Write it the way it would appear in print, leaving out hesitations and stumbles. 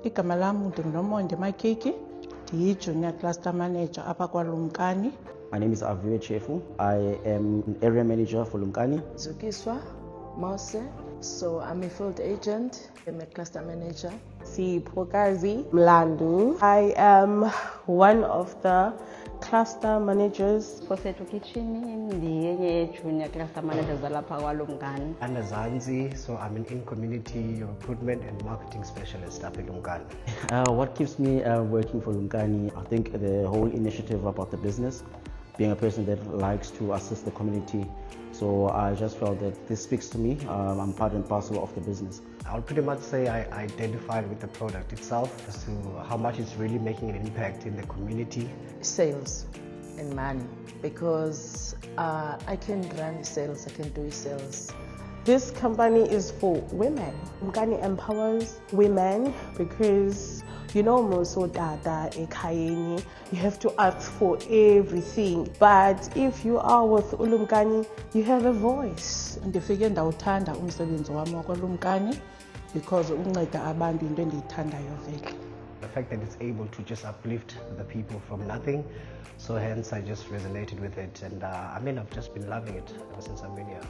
Igama lam ndinguNomonde Makiki, ndiyi-Junior Cluster Manager apha kwaLumkani. My name is Aviwe Chefu. I am an area manager for Lumkani. Zukiswa Mose, so I'm a field agent. I'm a cluster manager. Siphokazi Mlandu. I am one of the cluster managers. Poseto Kitchen, the junior cluster managers zalapha kwaLumkani. Anna Zanzi, so I'm an in-community recruitment and marketing specialist up in Lumkani. What keeps me working for Lumkani, I think the whole initiative about the business, being a person that likes to assist the community. So I just felt that this speaks to me. I'm part and parcel of the business. I'll pretty much say I identified with the product itself as to how much it's really making an impact in the community. Sales and money, because I can run sales, I can do sales. This company is for women. Lumkani empowers women because you know Moso Dada Ekayeni, you have to ask for everything. But if you are with Lumkani, you have a voice. Ndifike ndawuthanda umsebenzi wami kwaLumkani because unceda abantu into endiyithandayo vele. The fact that it's able to just uplift the people from nothing, so hence I just resonated with it, and I've just been loving it ever since I've been here.